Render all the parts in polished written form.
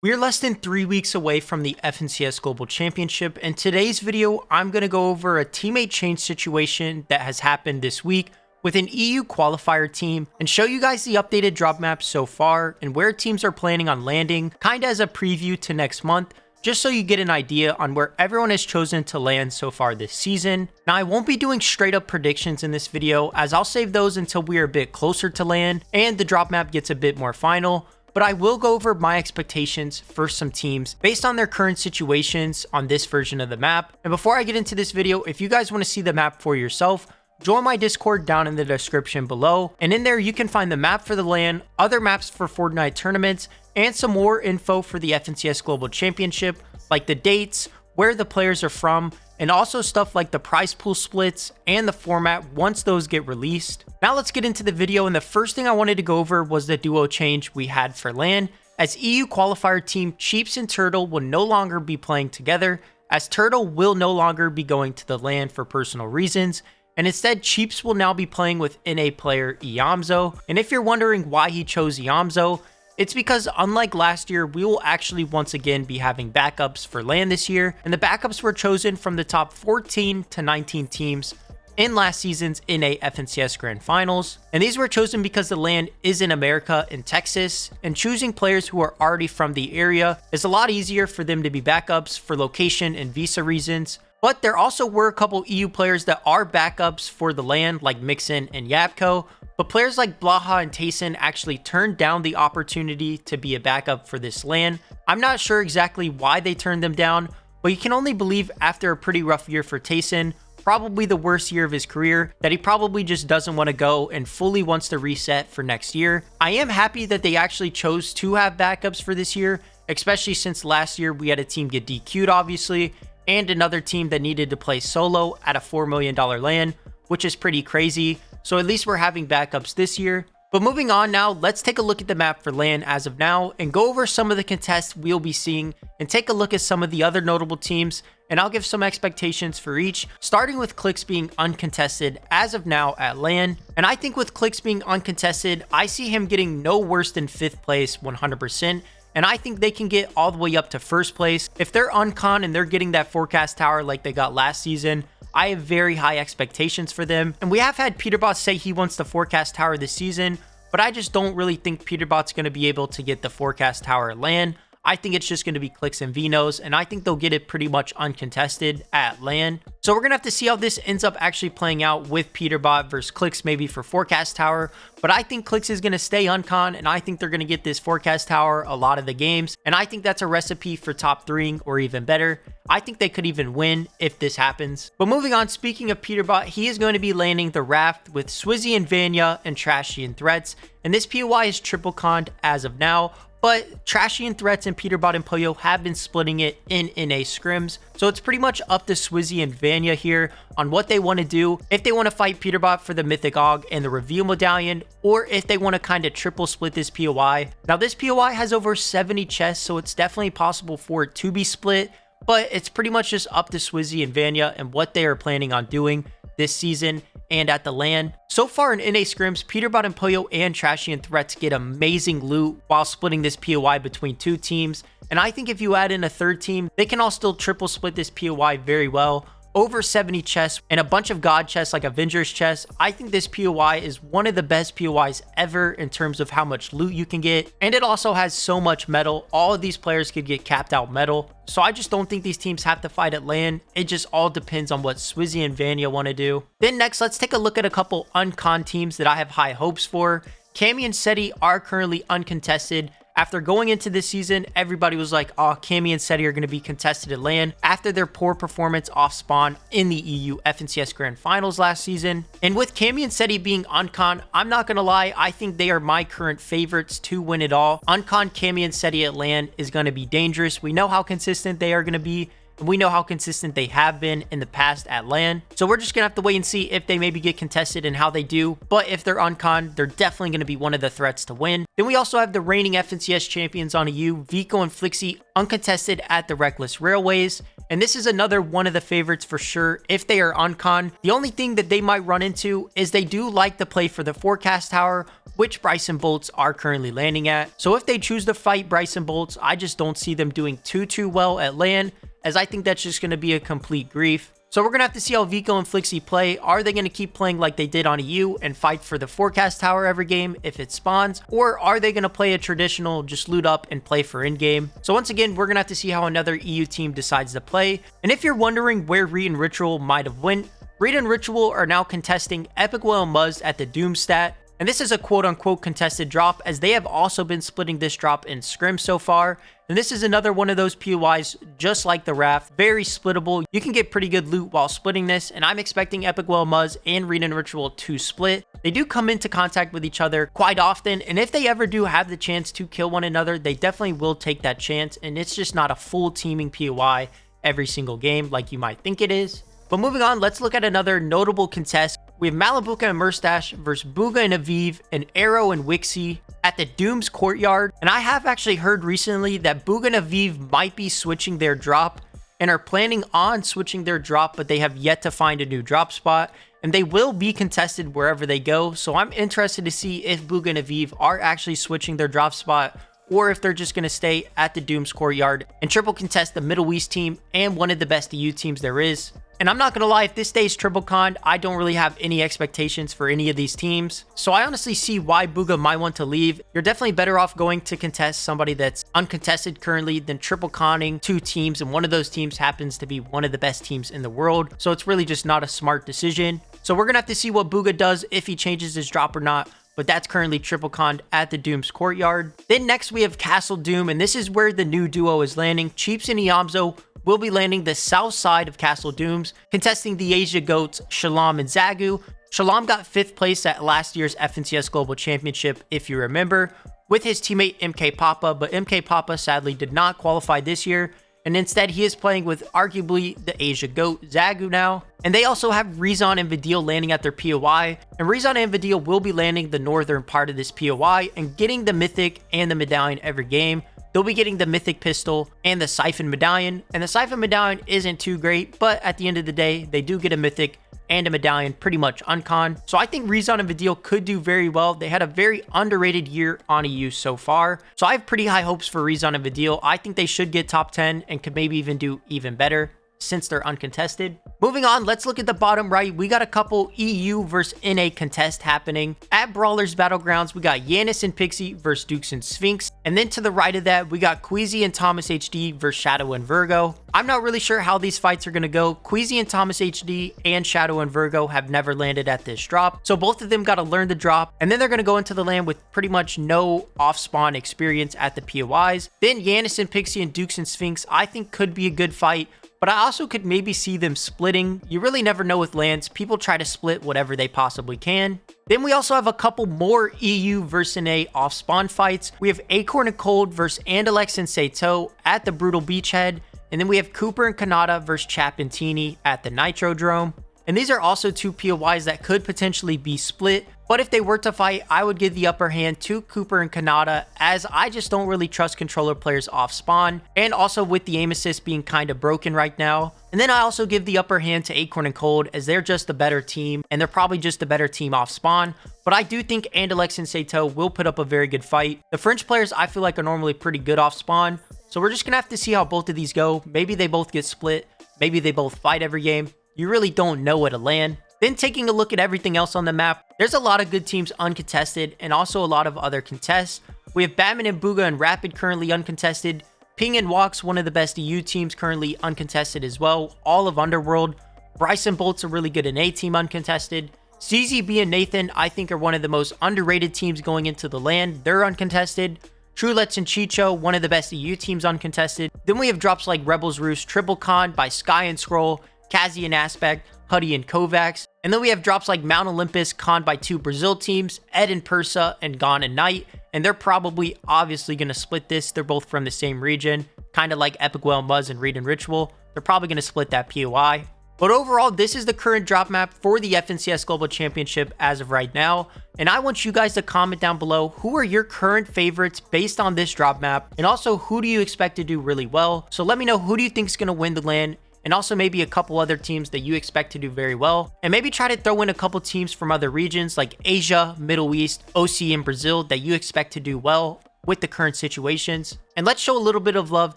We're less than 3 weeks away from the FNCS Global Championship. In today's video, I'm going to go over a teammate change situation that has happened this week with an EU qualifier team and show you guys the updated drop maps so far and where teams are planning on landing, kinda as a preview to next month, just so you get an idea on where everyone has chosen to land so far this season. Now, I won't be doing straight up predictions in this video, as I'll save those until we are a bit closer to land and the drop map gets a bit more final. But I will go over my expectations for some teams based on their current situations on this version of the map. And before I get into this video, if you guys want to see the map for yourself, join my Discord down in the description below. And in there, you can find the map for the LAN, other maps for Fortnite tournaments, and some more info for the FNCS Global Championship, like the dates, where the players are from, and also stuff like the prize pool splits and the format once those get released. Now let's get into the video, and the first thing I wanted to go over was the duo change we had for LAN, as EU qualifier team Cheeps and Turtle will no longer be playing together, as Turtle will no longer be going to the LAN for personal reasons, and instead Cheeps will now be playing with NA player Iamzo. And if you're wondering why he chose Iamzo, it's because unlike last year, we will actually once again be having backups for LAN this year, and the backups were chosen from the top 14 to 19 teams in last season's NA FNCS Grand Finals. And these were chosen because the LAN is in America, in Texas, and choosing players who are already from the area is a lot easier for them to be backups for location and visa reasons. But there also were a couple EU players that are backups for the LAN, like Mixon and Yapko. But players like Blaha and Tayson actually turned down the opportunity to be a backup for this LAN. I'm not sure exactly why they turned them down, but you can only believe after a pretty rough year for Tayson, probably the worst year of his career, that he probably just doesn't want to go and fully wants to reset for next year. I am happy that they actually chose to have backups for this year, especially since last year we had a team get DQ'd obviously, and another team that needed to play solo at a $4 million LAN, which is pretty crazy. So at least we're having backups this year. But moving on now, let's take a look at the map for LAN as of now and go over some of the contests we'll be seeing and take a look at some of the other notable teams, and I'll give some expectations for each, starting with Clix being uncontested as of now at LAN. And I think with Clix being uncontested, I see him getting no worse than 5th place 100%. And I think they can get all the way up to 1st place. If they're uncon and they're getting that forecast tower like they got last season, I have very high expectations for them. And we have had Peterbot say he wants the forecast tower this season, but I just don't really think Peterbot's going to be able to get the forecast tower at LAN. I think it's just going to be Clix and Vinos, and I think they'll get it pretty much uncontested at LAN. So we're going to have to see how this ends up actually playing out with Peterbot versus Clix maybe for forecast tower. But I think Clix is going to stay uncon, and I think they're going to get this forecast tower a lot of the games. And I think that's a recipe for top 3 or even better. I think they could even win if this happens. But moving on, speaking of Peterbot, he is going to be landing the Raft with Swizzy and Vanya and Trashy and Threats. And this POI is triple conned as of now. But Trashy and Threats and Peterbot and Poyo have been splitting it in NA scrims. So it's pretty much up to Swizzy and Vanya here on what they want to do. If they want to fight Peterbot for the Mythic Og and the Reveal Medallion, or if they want to kind of triple split this POI. Now this POI has over 70 chests, so it's definitely possible for it to be split. But it's pretty much just up to Swizzy and Vanya and what they are planning on doing this season and at the LAN. So far in NA scrims, Peterbot and Poyo and Trashy and Threats get amazing loot while splitting this POI between 2 teams. And I think if you add in a 3rd team, they can all still triple split this POI very well. Over 70 chests and a bunch of god chests like Avengers chests. I think this POI is one of the best POIs ever in terms of how much loot you can get. And it also has so much metal. All of these players could get capped out metal. So I just don't think these teams have to fight at LAN. It just all depends on what Swizzy and Vanya want to do. Then next, let's take a look at a couple uncon teams that I have high hopes for. Cammy and Seti are currently uncontested. After going into this season, everybody was like, oh, Cammy and Seti are going to be contested at LAN after their poor performance off spawn in the EU FNCS Grand Finals last season. And with Cammy and Seti being uncon, I'm not going to lie, I think they are my current favorites to win it all. Uncon Cammy and Seti at LAN is going to be dangerous. We know how consistent they are going to be. and we know how consistent they have been in the past at LAN. So we're just gonna have to wait and see if they maybe get contested and how they do. But if they're uncon, they're definitely gonna be one of the threats to win. Then we also have the reigning FNCS champions on EU, Vico and Flixie, uncontested at the Reckless Railways. And this is another one of the favorites for sure if they are uncon. The only thing that they might run into is they do like to play for the forecast tower, which Bryson Bolts are currently landing at. So if they choose to fight Bryson Bolts, I just don't see them doing too well at LAN, as I think that's just going to be a complete grief. So we're going to have to see how Vico and Flixie play. Are they going to keep playing like they did on EU and fight for the forecast tower every game if it spawns? Or are they going to play a traditional, just loot up and play for in-game? So once again, we're going to have to see how another EU team decides to play. And if you're wondering where Reed and Ritual might have went, Reed and Ritual are now contesting Epic Whale and Muzz at the Doom stat. And this is a quote-unquote contested drop, as they have also been splitting this drop in scrim so far. And this is another one of those POIs, just like the Raft, very splittable. You can get pretty good loot while splitting this, and I'm expecting Epic Whale Muzz and Reed and Ritual to split. They do come into contact with each other quite often, and if they ever do have the chance to kill one another, they definitely will take that chance, and it's just not a full teaming POI every single game like you might think it is. But moving on, let's look at another notable contest. We have Malabuka and Murstache versus Booga and Aviv and Arrow and Wixie at the Doom's Courtyard. And I have actually heard recently that Booga and Aviv might be switching their drop and are planning on switching their drop, but they have yet to find a new drop spot. And they will be contested wherever they go. So I'm interested to see if Booga and Aviv are actually switching their drop spot, or if they're just going to stay at the Doom's Courtyard and triple contest the Middle East team and one of the best EU teams there is. And I'm not going to lie, if this stays triple con, I don't really have any expectations for any of these teams. So I honestly see why Booga might want to leave. You're definitely better off going to contest somebody that's uncontested currently than triple conning two teams, and one of those teams happens to be one of the best teams in the world. So it's really just not a smart decision. So we're going to have to see what Booga does, if he changes his drop or not. But that's currently triple conned at the Doom's Courtyard. Then next we have Castle Doom, and this is where the new duo is landing. Cheeps and Iamzo will be landing the south side of Castle Dooms, contesting the Asia Goats, Shalom and Zagu. Shalom got 5th place at last year's FNCS Global Championship, if you remember, with his teammate MK Papa, but MK Papa sadly did not qualify this year, and instead he is playing with arguably the Asia Goat, Zagu now. And they also have Rezon and Vidil landing at their POI, and Rezon and Vidil will be landing the northern part of this POI and getting the Mythic and the Medallion every game. They'll be getting the Mythic Pistol and the Siphon Medallion, and the Siphon Medallion isn't too great, but at the end of the day, they do get a Mythic and a Medallion pretty much uncon. So I think Rezon and Vidil could do very well. They had a very underrated year on EU so far. So I have pretty high hopes for Rezon and Vidil. I think they should get top 10 and could maybe even do even better since they're uncontested. Moving on, let's look at the bottom right. We got a couple EU versus NA contest happening. At Brawlers Battlegrounds, we got Yanis and Pixie versus Dukes and Sphinx. And then to the right of that, we got Queasy and Thomas HD versus Shadow and Virgo. I'm not really sure how these fights are going to go. Queasy and Thomas HD and Shadow and Virgo have never landed at this drop. So both of them got to learn the drop. And then they're going to go into the LAN with pretty much no off-spawn experience at the POIs. Then Yanis and Pixie and Dukes and Sphinx, I think could be a good fight. But I also could maybe see them splitting. You really never know with LANs. People try to split whatever they possibly can. Then we also have a couple more EU versus NA off-spawn fights. We have Acorn and Cold versus Andalex and Sato at the Brutal Beachhead. And then we have Cooper and Kanata versus Chap and Teeny at the Nitrodrome. And these are also two POIs that could potentially be split. But if they were to fight, I would give the upper hand to Cooper and Kanata, as I just don't really trust controller players off spawn. And also with the aim assist being kind of broken right now. And then I also give the upper hand to Acorn and Cold, as they're just a better team. And they're probably just a better team off spawn. But I do think Andalex and Sato will put up a very good fight. The French players I feel like are normally pretty good off spawn. So we're just going to have to see how both of these go. Maybe they both get split. Maybe they both fight every game. You really don't know at a LAN. Then taking a look at everything else on the map, there's a lot of good teams uncontested and also a lot of other contests. We have Batman and Booga and Rapid currently uncontested. Ping and Walks, one of the best EU teams, currently uncontested as well. All of Underworld. Bryson Bolt's a really good NA team uncontested. CZB and Nathan, I think, are one of the most underrated teams going into the LAN. They're uncontested. Trulets and Chicho, one of the best EU teams uncontested. Then we have drops like Rebels Roost, Triple Con by Sky and Scroll, Kazi and Aspect, Huddy and Kovacs. And then we have drops like Mount Olympus, conned by two Brazil teams, Ed and Persa, and Gon and Knight. And they're probably obviously going to split this. They're both from the same region, kind of like Epic Whale, Muzz, and Reed and Ritual. they're probably going to split that POI. But overall, this is the current drop map for the FNCS Global Championship as of right now. And I want you guys to comment down below, who are your current favorites based on this drop map? And also, who do you expect to do really well? So let me know, who do you think is going to win the LAN? And also maybe a couple other teams that you expect to do very well. And maybe try to throw in a couple teams from other regions like Asia, Middle East, OC, and Brazil that you expect to do well with the current situations. And let's show a little bit of love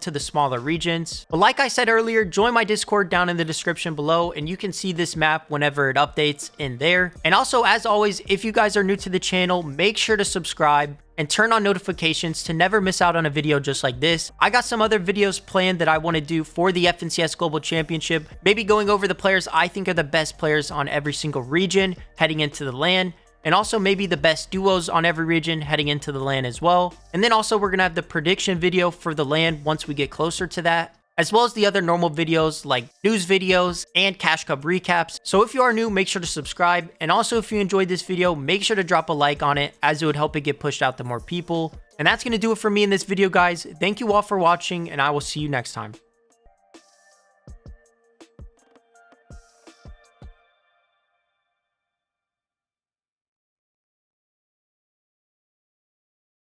to the smaller regions. But like I said earlier, join my Discord down in the description below, and you can see this map whenever it updates in there. And also, as always, if you guys are new to the channel, make sure to subscribe and turn on notifications to never miss out on a video just like this. I got some other videos planned that I want to do for the FNCS Global Championship, maybe going over the players I think are the best players on every single region heading into the LAN, and also maybe the best duos on every region heading into the LAN as well. And then also we're going to have the prediction video for the LAN once we get closer to that, as well as the other normal videos like news videos and Cash Cup recaps. So if you are new, make sure to subscribe. And also, if you enjoyed this video, make sure to drop a like on it, as it would help it get pushed out to more people. And that's going to do it for me in this video, guys. Thank you all for watching, and I will see you next time.